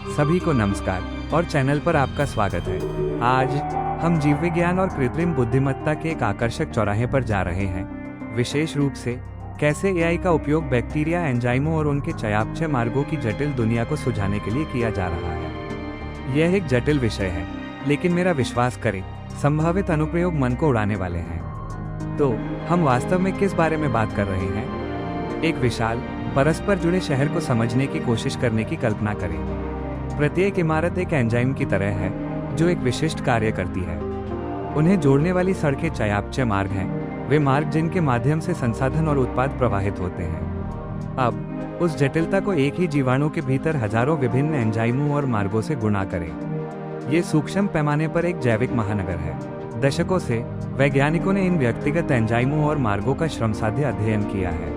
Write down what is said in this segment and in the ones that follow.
सभी को नमस्कार और चैनल पर आपका स्वागत है। आज हम जीव विज्ञान और कृत्रिम बुद्धिमत्ता के एक आकर्षक चौराहे पर जा रहे हैं। विशेष रूप से कैसे एआई का उपयोग बैक्टीरिया, एंजाइमों और उनके चयापचय मार्गों की जटिल दुनिया को सुझाने के लिए किया जा रहा है। यह एक जटिल विषय है, लेकिन मेरा विश्वास करें, संभावित अनुप्रयोग मन को उड़ाने वाले हैं। तो हम वास्तव में किस बारे में बात कर रहे हैं? एक विशाल, परस्पर जुड़े शहर को समझने की कोशिश करने की कल्पना करें। प्रत्येक इमारत एक एंजाइम की तरह है जो एक विशिष्ट कार्य करती है। उन्हें जोड़ने वाली सड़कें चयापचय मार्ग हैं, वे मार्ग जिनके माध्यम से संसाधन और उत्पाद प्रवाहित होते हैं। अब उस जटिलता को एक ही जीवाणु के भीतर हजारों विभिन्न एंजाइमों और मार्गों से गुणा करें। ये सूक्ष्म पैमाने पर एक जैविक महानगर है। दशकों से वैज्ञानिकों ने इन व्यक्तिगत एंजाइमों और मार्गों का श्रमसाध्य अध्ययन किया है।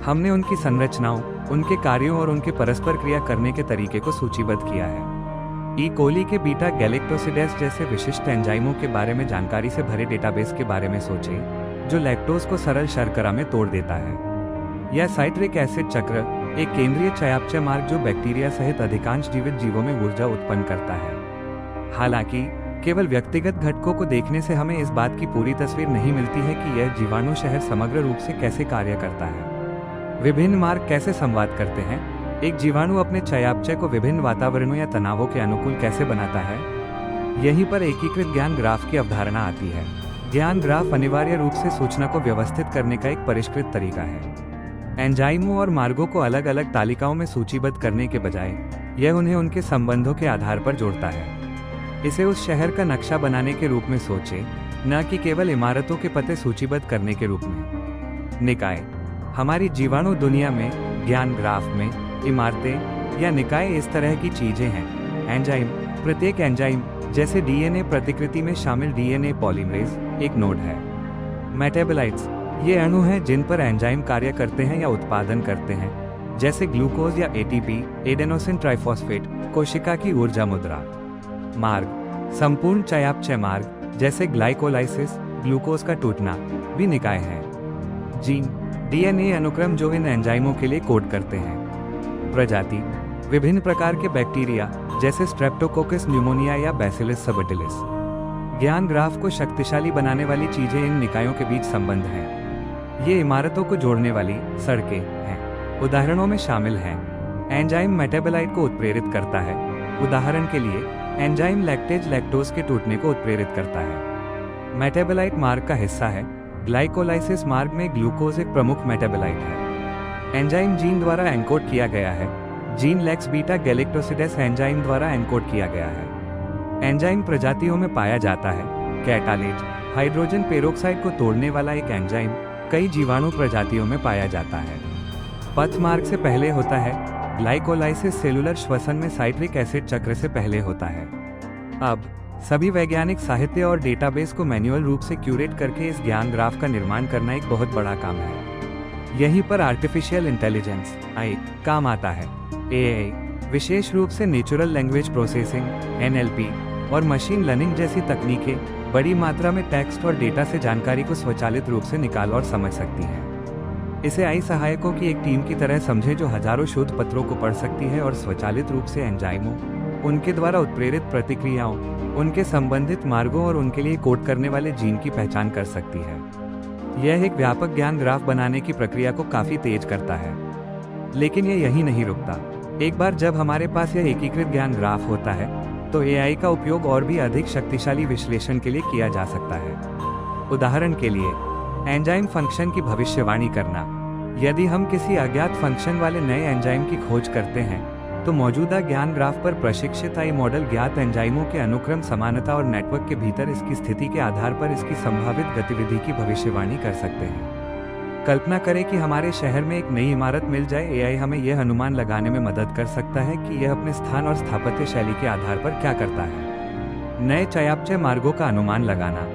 हमने उनकी संरचनाओं, उनके कार्यों और उनके परस्पर क्रिया करने के तरीके को सूचीबद्ध किया है। ई कोली के बीटा गैलेक्टोसिडेस जैसे विशिष्ट एंजाइमों के बारे में जानकारी से भरे डेटाबेस के बारे में सोचें, जो लैक्टोज को सरल शर्करा में तोड़ देता है। या साइट्रिक एसिड चक्र, एक केंद्रीय चयापचय मार्ग जो बैक्टीरिया सहित अधिकांश जीवित जीवों में ऊर्जा उत्पन्न करता है। हालांकि केवल व्यक्तिगत घटकों को देखने से हमें इस बात की पूरी तस्वीर नहीं मिलती है कि यह जीवाणु शहर समग्र रूप से कैसे कार्य करता है। विभिन्न मार्ग कैसे संवाद करते हैं? एक जीवाणु अपने चयापचय को विभिन्न वातावरणों या तनावों के अनुकूल कैसे बनाता है? यहीं पर एकीकृत ज्ञान ग्राफ की अवधारणा आती है। ज्ञान ग्राफ अनिवार्य रूप से सूचना को व्यवस्थित करने का एक परिष्कृत तरीका है। एंजाइमों और मार्गों को अलग अलग तालिकाओं में सूचीबद्ध करने के बजाय यह उन्हें उनके संबंधों के आधार पर जोड़ता है। इसे उस शहर का नक्शा बनाने के रूप में सोचें, न कि केवल इमारतों के पते सूचीबद्ध करने के रूप में। निकाय, हमारी जीवाणु दुनिया में ज्ञान ग्राफ में इमारतें या निकाय इस तरह की चीजें हैं। एंजाइम, प्रत्येक एंजाइम जैसे डीएनए प्रतिकृति में शामिल डीएनए पॉलीमरेज एक नोड है। मेटाबोलाइट्स, ये अणु हैं जिन पर एंजाइम कार्य करते हैं या उत्पादन करते हैं, जैसे ग्लूकोज या एटीपी, एडेनोसिन ट्राइफॉस्फेट, कोशिका की ऊर्जा मुद्रा। मार्ग, संपूर्ण चयापचय मार्ग जैसे ग्लाइकोलाइसिस, ग्लूकोज का टूटना भी निकाय है। जीन, डीएनए अनुक्रम जो इन एंजाइमों के लिए कोड करते हैं। प्रजाति, विभिन्न प्रकार के बैक्टीरिया जैसे स्ट्रेप्टोकोकस न्यूमोनिया या बैसिलस सबटिलिस। ज्ञान ग्राफ को शक्तिशाली बनाने वाली चीजें इन निकायों के बीच संबंध हैं। ये इमारतों को जोड़ने वाली सड़कें हैं। उदाहरणों में शामिल हैं, एंजाइम मेटाबोलाइट को उत्प्रेरित करता है। उदाहरण के लिए एंजाइम लैक्टेज लैक्टोज के टूटने को उत्प्रेरित करता है। मेटाबोलाइट मार्ग का हिस्सा है। ग्लाइकोलाइसिस मार्ग में ग्लूकोज एक प्रमुख मेटाबोलाइट है। एंजाइम जीन द्वारा एन्कोड किया गया है। जीन लेक्स बीटा गैलेक्टोसिडेस एंजाइम द्वारा एन्कोड किया गया है। एंजाइम प्रजातियों में पाया जाता है। कैटालेज, हाइड्रोजन पेरोक्साइड को तोड़ने वाला एक एंजाइम कई जीवाणु प्रजातियों में पाया जाता है। पथ मार्ग से पहले होता है। ग्लाइकोलाइसिस सेलुलर श्वसन में साइट्रिक एसिड चक्र से पहले होता है। अब सभी वैज्ञानिक साहित्य और डेटाबेस को मैन्युअल रूप से क्यूरेट करके इस ज्ञान ग्राफ का निर्माण करना एक बहुत बड़ा काम है। यहीं पर आर्टिफिशियल इंटेलिजेंस आई काम आता है। एआई, विशेष रूप से नेचुरल लैंग्वेज प्रोसेसिंग एनएलपी और मशीन लर्निंग जैसी तकनीकें बड़ी मात्रा में टेक्स्ट और डेटा से जानकारी को स्वचालित रूप से निकाल और समझ सकती हैं। इसे आई सहायकों की एक टीम की तरह समझे जो हजारों शोध पत्रों को पढ़ सकती है और स्वचालित रूप से एंजाइमों, उनके द्वारा उत्प्रेरित प्रतिक्रियाओं, उनके संबंधित मार्गों और उनके लिए कोड करने वाले जीन की पहचान कर सकती है। यह एक व्यापक ज्ञान ग्राफ बनाने की प्रक्रिया को काफी तेज करता है। लेकिन यह यहीं नहीं रुकता। एक बार जब हमारे पास यह एकीकृत ज्ञान ग्राफ होता है, तो एआई का उपयोग और भी अधिक शक्तिशाली विश्लेषण के लिए किया जा सकता है। उदाहरण के लिए, एंजाइम फंक्शन की भविष्यवाणी करना। यदि हम किसी अज्ञात फंक्शन वाले नए एंजाइम की खोज करते हैं, तो मौजूदा ज्ञान ग्राफ पर प्रशिक्षित आई मॉडल ज्ञात एंजाइमों के अनुक्रम समानता और नेटवर्क के भीतर इसकी स्थिति के आधार पर इसकी संभावित गतिविधि की भविष्यवाणी कर सकते हैं। कल्पना करें कि हमारे शहर में एक नई इमारत मिल जाए। एआई हमें यह अनुमान लगाने में मदद कर सकता है कि यह अपने स्थान और स्थापत्य शैली के आधार पर क्या करता है। नए चयापचय मार्गों का अनुमान लगाना,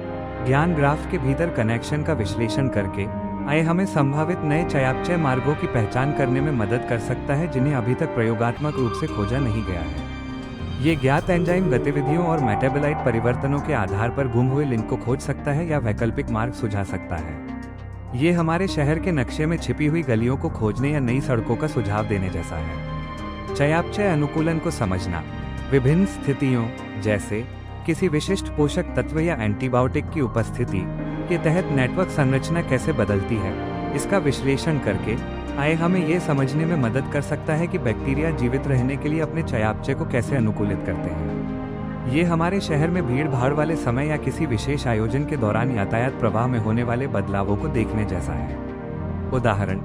ज्ञान ग्राफ के भीतर कनेक्शन का विश्लेषण करके आए हमें संभावित नए चयापचय मार्गों की पहचान करने में मदद कर सकता है जिन्हें अभी तक प्रयोगात्मक रूप से खोजा नहीं गया है। ये ज्ञात एंजाइम गतिविधियों और मेटाबोलाइट परिवर्तनों के आधार पर गुम हुए लिंक को खोज सकता है या वैकल्पिक मार्ग सुझा सकता है। ये हमारे शहर के नक्शे में छिपी हुई गलियों को खोजने या नई सड़कों का सुझाव देने जैसा है। चयापचय अनुकूलन को समझना। विभिन्न स्थितियों जैसे किसी विशिष्ट पोषक तत्व या एंटीबायोटिक की उपस्थिति के तहत नेटवर्क संरचना कैसे बदलती है, इसका विश्लेषण करके हमें ये समझने में मदद कर सकता है कि बैक्टीरिया जीवित रहने के लिए अपने चयापचय को कैसे अनुकूलित करते हैं। ये हमारे शहर में भीड़ भाड़ वाले समय या किसी विशेष आयोजन के दौरान यातायात प्रवाह में होने वाले बदलावों को देखने जैसा है। उदाहरण,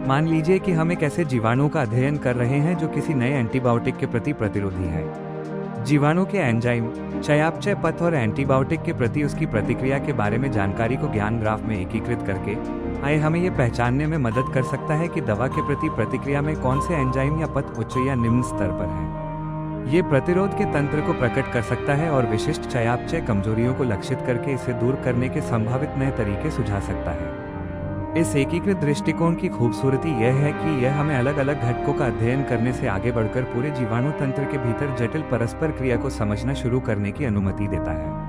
मान लीजिए कि हम एक ऐसे जीवाणु का अध्ययन कर रहे हैं जो किसी नए एंटीबायोटिक के प्रति प्रतिरोधी है। जीवाणु के एंजाइम, चयापचय पथ और एंटीबायोटिक के प्रति उसकी प्रतिक्रिया के बारे में जानकारी को ज्ञान ग्राफ में एकीकृत करके हमें ये पहचानने में मदद कर सकता है कि दवा के प्रति प्रतिक्रिया में कौन से एंजाइम या पथ उच्च या निम्न स्तर पर है। ये प्रतिरोध के तंत्र को प्रकट कर सकता है और विशिष्ट चयापचय कमजोरियों को लक्षित करके इसे दूर करने के संभावित नए तरीके सुझा सकता है। इस एकीकृत दृष्टिकोण की खूबसूरती यह है कि यह हमें अलग अलग घटकों का अध्ययन करने से आगे बढ़कर पूरे जीवाणु तंत्र के भीतर जटिल परस्पर क्रिया को समझना शुरू करने की अनुमति देता है।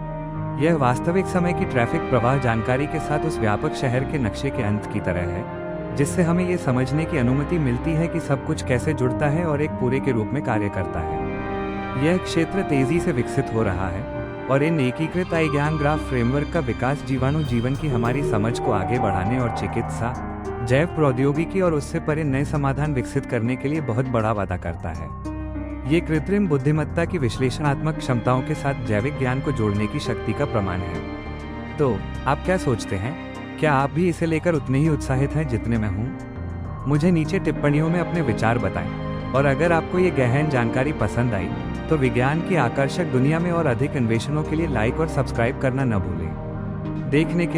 यह वास्तविक समय की ट्रैफिक प्रवाह जानकारी के साथ उस व्यापक शहर के नक्शे के अंत की तरह है, जिससे हमें ये समझने की अनुमति मिलती है कि सब कुछ कैसे जुड़ता है और एक पूरे के रूप में कार्य करता है। यह क्षेत्र तेजी से विकसित हो रहा है और इन एकीकृत ज्ञान ग्राफ फ्रेमवर्क का विकास जीवाणु जीवन की हमारी समझ को आगे बढ़ाने और चिकित्सा, जैव प्रौद्योगिकी और उससे परे नए समाधान विकसित करने के लिए बहुत बड़ा वादा करता है। ये कृत्रिम बुद्धिमत्ता की विश्लेषणात्मक क्षमताओं के साथ जैविक ज्ञान को जोड़ने की शक्ति का प्रमाण है। तो आप क्या सोचते हैं? क्या आप भी इसे लेकर उतने ही उत्साहित हैं जितने मैं हूँ? मुझे नीचे टिप्पणियों में अपने विचार बताएं। और अगर आपको ये गहन जानकारी पसंद आई तो विज्ञान की आकर्षक दुनिया में और अधिक अन्वेषणों के लिए लाइक और सब्सक्राइब करना न भूलें। देखने के लिए